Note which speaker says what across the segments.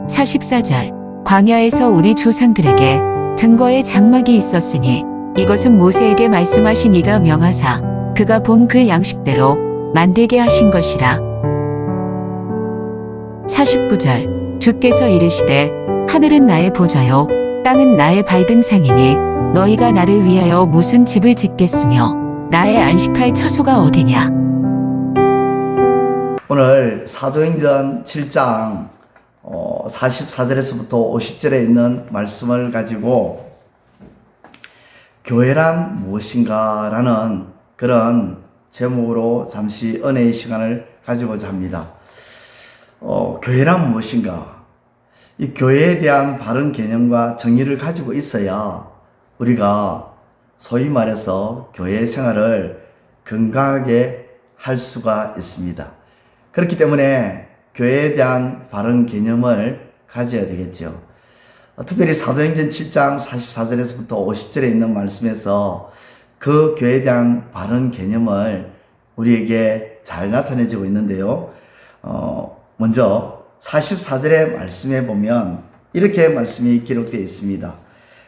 Speaker 1: 44절 광야에서 우리 조상들에게 등거의 장막이 있었으니 이것은 모세에게 말씀하신 이가 명하사 그가 본 그 양식대로 만들게 하신 것이라. 49절 주께서 이르시되 하늘은 나의 보좌요 땅은 나의 발등상이니 너희가 나를 위하여 무슨 집을 짓겠으며 나의 안식할 처소가 어디냐.
Speaker 2: 오늘 사도행전 7장 44절에서부터 50절에 있는 말씀을 가지고 교회란 무엇인가 라는 그런 제목으로 잠시 은혜의 시간을 가지고자 합니다. 교회란 무엇인가? 이 교회에 대한 바른 개념과 정의를 가지고 있어야 우리가 소위 말해서 교회 생활을 건강하게 할 수가 있습니다. 그렇기 때문에 교회에 대한 바른 개념을 가져야 되겠죠. 특별히 사도행전 7장 44절에서부터 50절에 있는 말씀에서 그 교회에 대한 바른 개념을 우리에게 잘 나타내지고 있는데요. 먼저 44절의 말씀에 보면 이렇게 말씀이 기록되어 있습니다.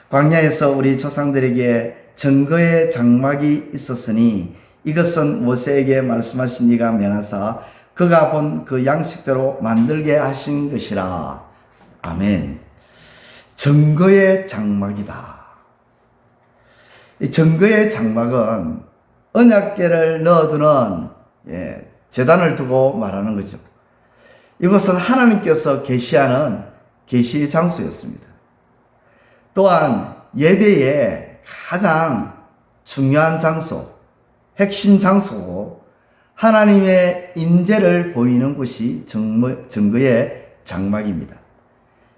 Speaker 2: 광야에서 우리 조상들에게 증거의 장막이 있었으니 이것은 모세에게 말씀하신 이가 명하사 그가 본 그 양식대로 만들게 하신 것이라. 아멘. 증거의 장막이다. 이 증거의 장막은 언약궤를 넣어두는 제단을 두고 말하는 거죠. 이것은 하나님께서 계시하는 계시의 장소였습니다. 또한 예배의 가장 중요한 장소, 핵심 장소고 하나님의 인재를 보이는 곳이 증거의 장막입니다.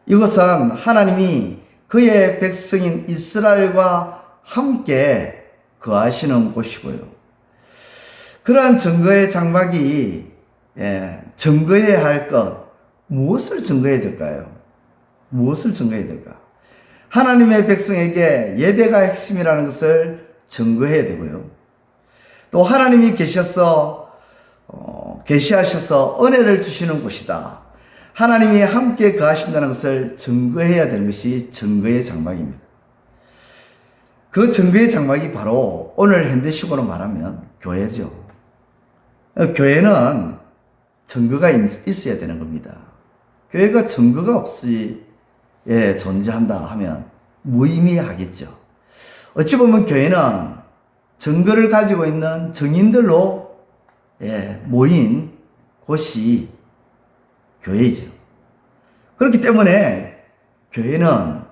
Speaker 2: 이것은 하나님이 그의 백성인 이스라엘과 함께 거하시는 곳이고요. 그러한 증거의 장막이 증거해야 할 것, 무엇을 증거해야 될까요? 무엇을 증거해야 될까? 하나님의 백성에게 예배가 핵심이라는 것을 증거해야 되고요. 또 하나님이 계시하셔서 은혜를 주시는 곳이다. 하나님이 함께 거하신다는 것을 증거해야 되는 것이 증거의 장막입니다. 그 증거의 장막이 바로 오늘 현대식으로 말하면 교회죠. 교회는 증거가 있어야 되는 겁니다. 교회가 증거가 없이 존재한다 하면 무의미하겠죠. 어찌 보면 교회는 증거를 가지고 있는 증인들로 모인 곳이 교회이죠. 그렇기 때문에 교회는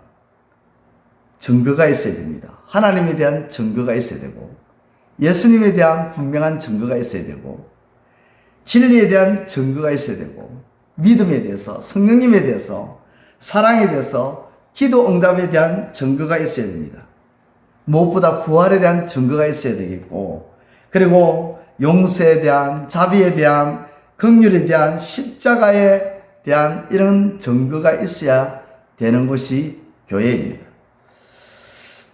Speaker 2: 증거가 있어야 됩니다. 하나님에 대한 증거가 있어야 되고 예수님에 대한 분명한 증거가 있어야 되고 진리에 대한 증거가 있어야 되고 믿음에 대해서, 성령님에 대해서, 사랑에 대해서, 기도 응답에 대한 증거가 있어야 됩니다. 무엇보다 부활에 대한 증거가 있어야 되겠고, 그리고 용서에 대한, 자비에 대한, 긍휼에 대한, 십자가에 대한 이런 증거가 있어야 되는 것이 교회입니다.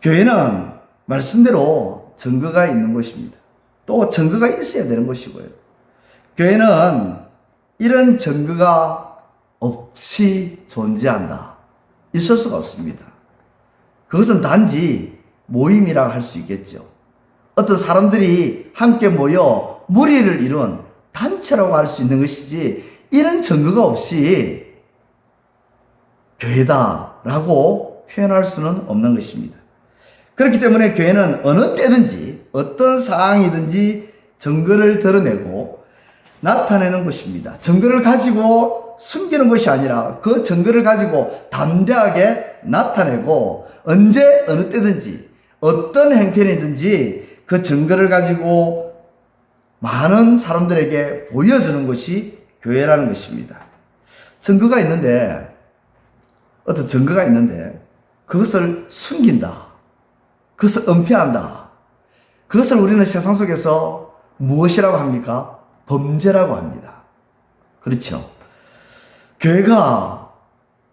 Speaker 2: 교회는 말씀대로 증거가 있는 것입니다. 또 증거가 있어야 되는 것이고요. 교회는 이런 증거가 없이 존재한다. 있을 수가 없습니다. 그것은 단지 모임이라고 할 수 있겠죠. 어떤 사람들이 함께 모여 무리를 이룬 단체라고 할 수 있는 것이지 이런 증거가 없이 교회다라고 표현할 수는 없는 것입니다. 그렇기 때문에 교회는 어느 때든지 어떤 상황이든지 증거를 드러내고 나타내는 것입니다. 증거를 가지고 숨기는 것이 아니라 그 증거를 가지고 담대하게 나타내고 언제 어느 때든지 어떤 행편이든지 그 증거를 가지고 많은 사람들에게 보여주는 것이 교회라는 것입니다. 증거가 있는데 어떤 증거가 있는데 그것을 숨긴다. 그것을 은폐한다. 그것을 우리는 세상 속에서 무엇이라고 합니까? 범죄라고 합니다. 그렇죠? 교회가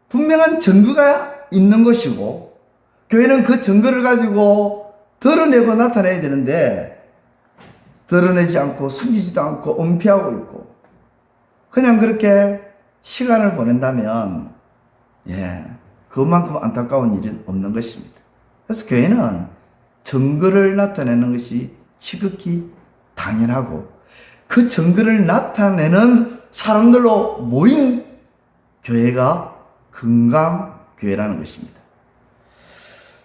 Speaker 2: 분명한 증거가 있는 것이고 교회는 그 증거를 가지고 드러내고 나타내야 되는데 드러내지 않고 숨기지도 않고 은폐하고 있고 그냥 그렇게 시간을 보낸다면 예, 그만큼 안타까운 일은 없는 것입니다. 그래서 교회는 증거를 나타내는 것이 지극히 당연하고 그 증거를 나타내는 사람들로 모인 교회가 건강교회라는 것입니다.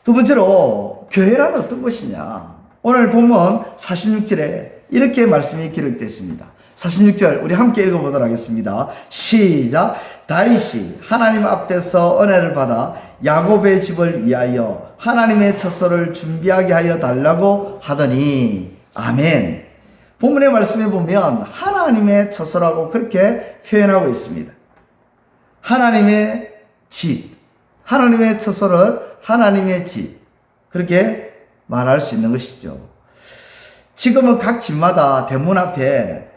Speaker 2: 두 번째로 교회란 어떤 것이냐. 오늘 본문 46절에 이렇게 말씀이 기록됐습니다. 46절 우리 함께 읽어보도록 하겠습니다. 시작. 다윗이 하나님 앞에서 은혜를 받아 야곱의 집을 위하여 하나님의 처소를 준비하게 하여 달라고 하더니 아멘. 본문의 말씀에 보면 하나님의 처소라고 그렇게 표현하고 있습니다. 하나님의 집, 하나님의 처소를 하나님의 집 그렇게 말할 수 있는 것이죠. 지금은 각 집마다 대문 앞에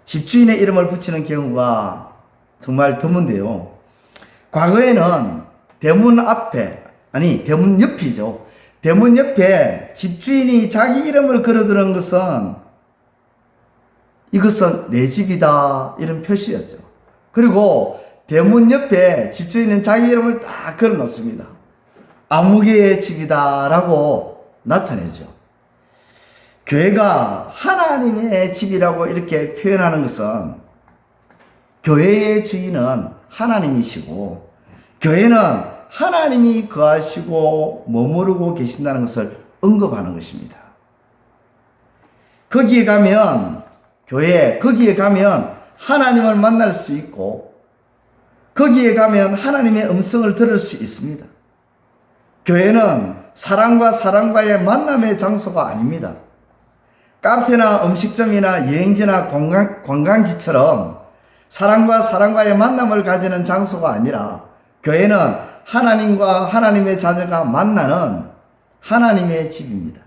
Speaker 2: 집주인의 이름을 붙이는 경우가 정말 드문데요. 과거에는 대문 앞에, 아니 대문 옆이죠. 대문 옆에 집주인이 자기 이름을 걸어두는 것은 이것은 내 집이다 이런 표시였죠. 그리고 대문 옆에 집주인은 자기 이름을 딱 걸어 놓습니다. 아무개의 집이다 라고 나타내죠. 교회가 하나님의 집이라고 이렇게 표현하는 것은 교회의 주인은 하나님이시고 교회는 하나님이 거하시고 머무르고 계신다는 것을 언급하는 것입니다. 거기에 가면 거기에 가면 하나님을 만날 수 있고 거기에 가면 하나님의 음성을 들을 수 있습니다. 교회는 사람과 사람과의 만남의 장소가 아닙니다. 카페나 음식점이나 여행지나 관광지처럼 사람과 사람과의 만남을 가지는 장소가 아니라 교회는 하나님과 하나님의 자녀가 만나는 하나님의 집입니다.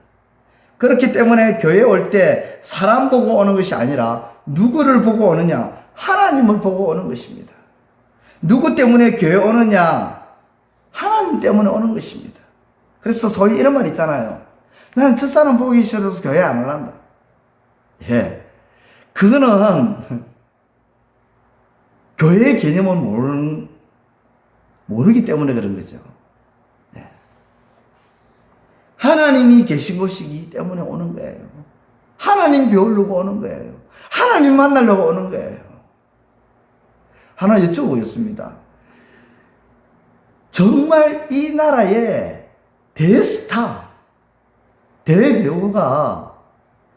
Speaker 2: 그렇기 때문에 교회에 올 때 사람 보고 오는 것이 아니라 누구를 보고 오느냐? 하나님을 보고 오는 것입니다. 누구 때문에 교회 오느냐? 하나님 때문에 오는 것입니다. 그래서 소위 이런 말 있잖아요. 난 첫사람 보기 싫어서 교회 안 올란다. 예. 그거는 교회의 개념을 모르기 때문에 그런 거죠. 예. 하나님이 계신 곳이기 때문에 오는 거예요. 하나님 배우려고 오는 거예요. 하나님 만나려고 오는 거예요. 하나 여쭤보겠습니다. 정말 이 나라의 대스타, 대배우가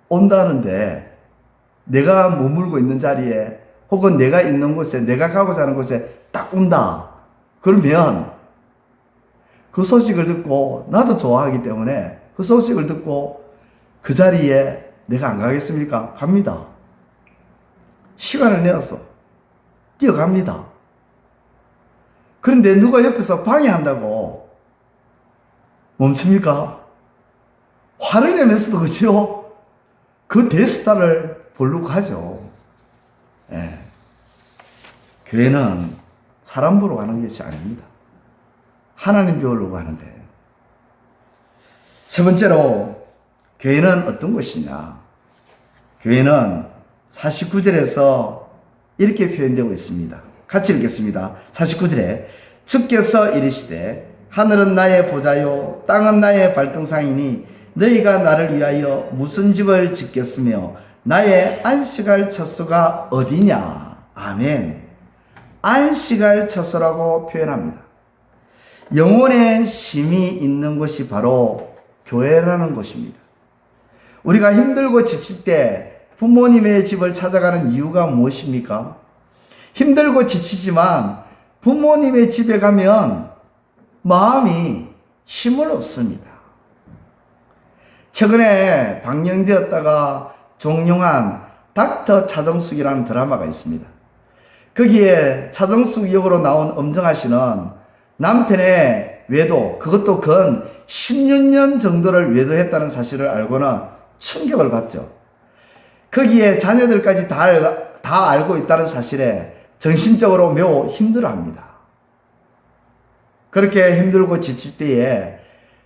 Speaker 2: 온다는데 내가 머물고 있는 자리에 혹은 내가 있는 곳에 내가 가고자 하는 곳에 딱 온다. 그러면 그 소식을 듣고 나도 좋아하기 때문에 그 소식을 듣고 그 자리에 내가 안 가겠습니까? 갑니다. 시간을 내어서 뛰어갑니다. 그런데 누가 옆에서 방해한다고 멈춥니까? 화를 내면서도 그죠? 그 대스타를 보려고 하죠. 예. 교회는 사람 보러 가는 것이 아닙니다. 하나님 배우려고 하는 거예요. 세 번째로 교회는 어떤 곳이냐? 교회는 49절에서 이렇게 표현되고 있습니다. 같이 읽겠습니다. 49절에 주께서 이르시되 하늘은 나의 보좌요 땅은 나의 발등상이니 너희가 나를 위하여 무슨 집을 짓겠으며 나의 안식할 처소가 어디냐. 아멘. 안식할 처소라고 표현합니다. 영혼의 쉼이 있는 곳이 바로 교회라는 곳입니다. 우리가 힘들고 지칠 때 부모님의 집을 찾아가는 이유가 무엇입니까? 힘들고 지치지만 부모님의 집에 가면 마음이 힘을 얻습니다. 최근에 방영되었다가 종영한 닥터 차정숙이라는 드라마가 있습니다. 거기에 차정숙 역으로 나온 엄정아 씨는 남편의 외도, 그것도 근 16년 정도를 외도했다는 사실을 알고는 충격을 받죠. 거기에 자녀들까지 다 알고 있다는 사실에 정신적으로 매우 힘들어합니다. 그렇게 힘들고 지칠 때에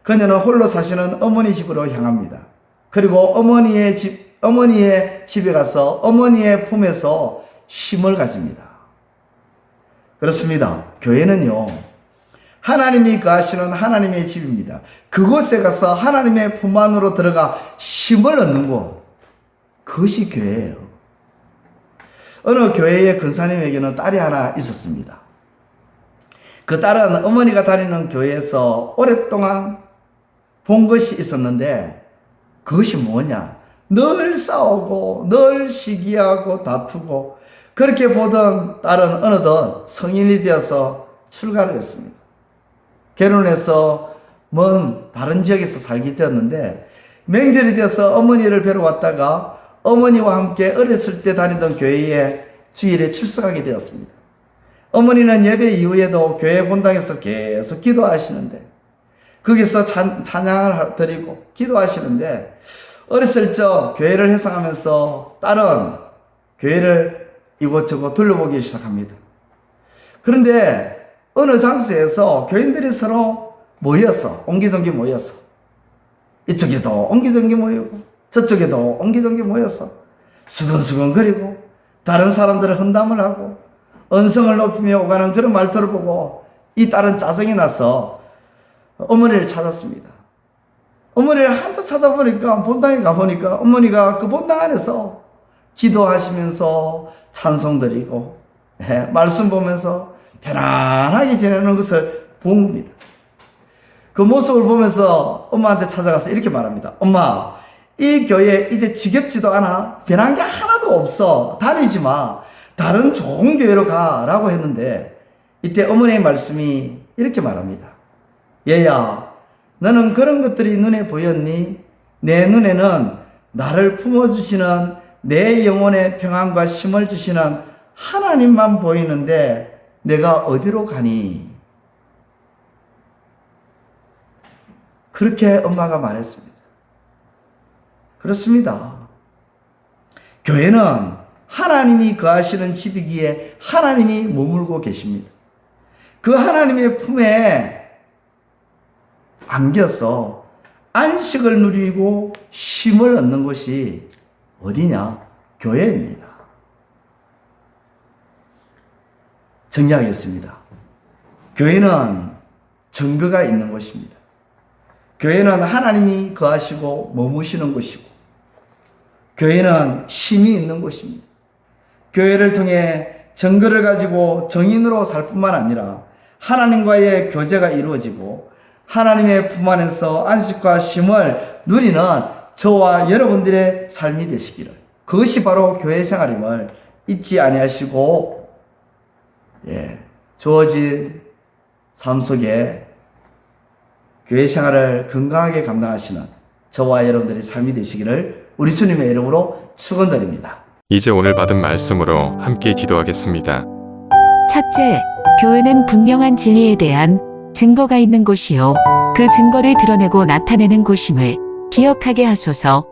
Speaker 2: 그녀는 홀로 사시는 어머니 집으로 향합니다. 그리고 어머니의 집에 가서 어머니의 품에서 쉼을 가집니다. 그렇습니다. 교회는요, 하나님이 거하시는 하나님의 집입니다. 그곳에 가서 하나님의 품 안으로 들어가 힘을 얻는 곳, 그것이 교회예요. 어느 교회의 근사님에게는 딸이 하나 있었습니다. 그 딸은 어머니가 다니는 교회에서 오랫동안 본 것이 있었는데, 그것이 뭐냐? 늘 싸우고 늘 시기하고 다투고 그렇게 보던 딸은 어느덧 성인이 되어서 출가를 했습니다. 결혼해서 먼 다른 지역에서 살게 되었는데, 명절이 되어서 어머니를 뵈러 왔다가 어머니와 함께 어렸을 때 다니던 교회에 주일에 출석하게 되었습니다. 어머니는 예배 이후에도 교회 본당에서 계속 기도하시는데, 거기서 찬양을 드리고 기도하시는데, 어렸을 적 교회를 회상하면서 딸은 교회를 이곳저곳 둘러보기 시작합니다. 그런데 어느 장소에서 교인들이 서로 모여서, 옹기종기 모여서, 이쪽에도 옹기종기 모이고 저쪽에도 옹기종기 모여서 수근수근거리고 다른 사람들을 hun담을 하고 언성을 높이며 오가는 그런 말투를 보고 이 딸은 짜증이 나서 어머니를 찾았습니다. 어머니를 한참 찾아보니까, 본당에 가보니까 어머니가 그 본당 안에서 기도하시면서 찬송 드리고 말씀 보면서 편안하게 지내는 것을 본 겁니다. 그 모습을 보면서 엄마한테 찾아가서 이렇게 말합니다. 엄마, 이 교회 이제 지겹지도 않아. 변한 게 하나도 없어. 다니지 마. 다른 좋은 교회로 가라고 했는데, 이때 어머니의 말씀이 이렇게 말합니다. 얘야, 너는 그런 것들이 눈에 보였니? 내 눈에는 나를 품어주시는, 내 영혼의 평안과 힘을 주시는 하나님만 보이는데 내가 어디로 가니? 그렇게 엄마가 말했습니다. 그렇습니다. 교회는 하나님이 거하시는 집이기에 하나님이 머물고 계십니다. 그 하나님의 품에 안겨서 안식을 누리고 쉼을 얻는 곳이 어디냐? 교회입니다. 정리하겠습니다. 교회는 증거가 있는 곳입니다. 교회는 하나님이 거하시고 머무시는 곳이고, 교회는 쉼이 있는 곳입니다. 교회를 통해 증거를 가지고 정인으로 살 뿐만 아니라 하나님과의 교제가 이루어지고 하나님의 품 안에서 안식과 쉼을 누리는 저와 여러분들의 삶이 되시기를, 그것이 바로 교회 생활임을 잊지 아니하시고 주어진 삶 속에 교회 생활을 건강하게 감당하시는 저와 여러분들의 삶이 되시기를 우리 주님의 이름으로 축원드립니다.
Speaker 3: 이제 오늘 받은 말씀으로 함께 기도하겠습니다.
Speaker 1: 첫째, 교회는 분명한 진리에 대한 증거가 있는 곳이요, 그 증거를 드러내고 나타내는 곳임을 기억하게 하소서.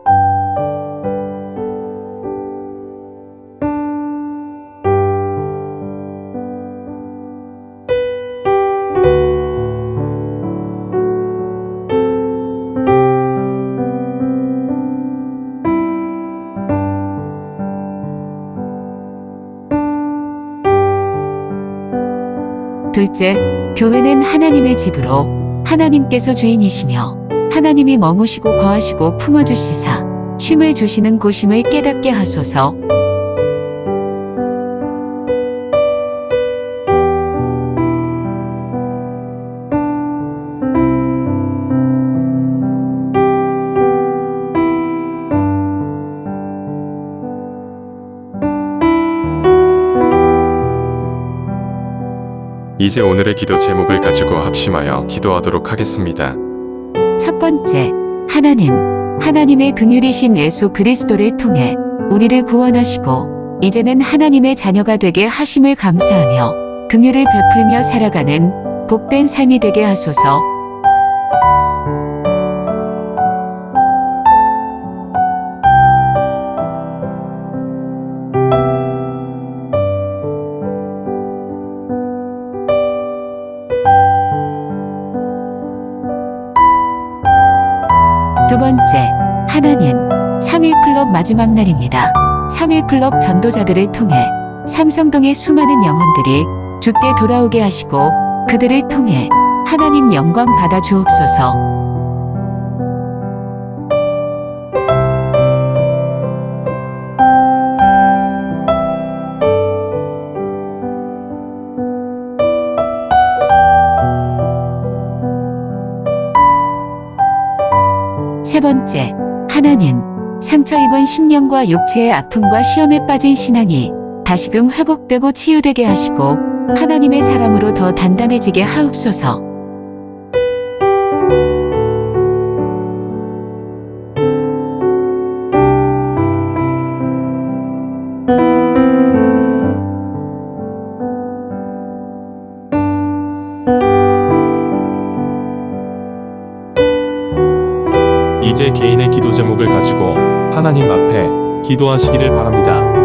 Speaker 1: 둘째, 교회는 하나님의 집으로 하나님께서 주인이시며 하나님이 머무시고 거하시고 품어주시사 쉼을 주시는 곳임을 깨닫게 하소서.
Speaker 3: 이제 오늘의 기도 제목을 가지고 합심하여 기도하도록 하겠습니다.
Speaker 1: 첫 번째, 하나님의 긍휼이신 예수 그리스도를 통해 우리를 구원하시고 이제는 하나님의 자녀가 되게 하심을 감사하며 긍휼을 베풀며 살아가는 복된 삶이 되게 하소서. 두 번째, 하나님, 3.1클럽 마지막 날입니다. 3.1클럽 전도자들을 통해 삼성동의 수많은 영혼들이 주께 돌아오게 하시고 그들을 통해 하나님 영광 받아 주옵소서. 세 번째, 하나님, 상처 입은 심령과 육체의 아픔과 시험에 빠진 신앙이 다시금 회복되고 치유되게 하시고 하나님의 사람으로 더 단단해지게 하옵소서.
Speaker 4: 이제 개인의 기도 제목을 가지고 하나님 앞에 기도하시기를 바랍니다.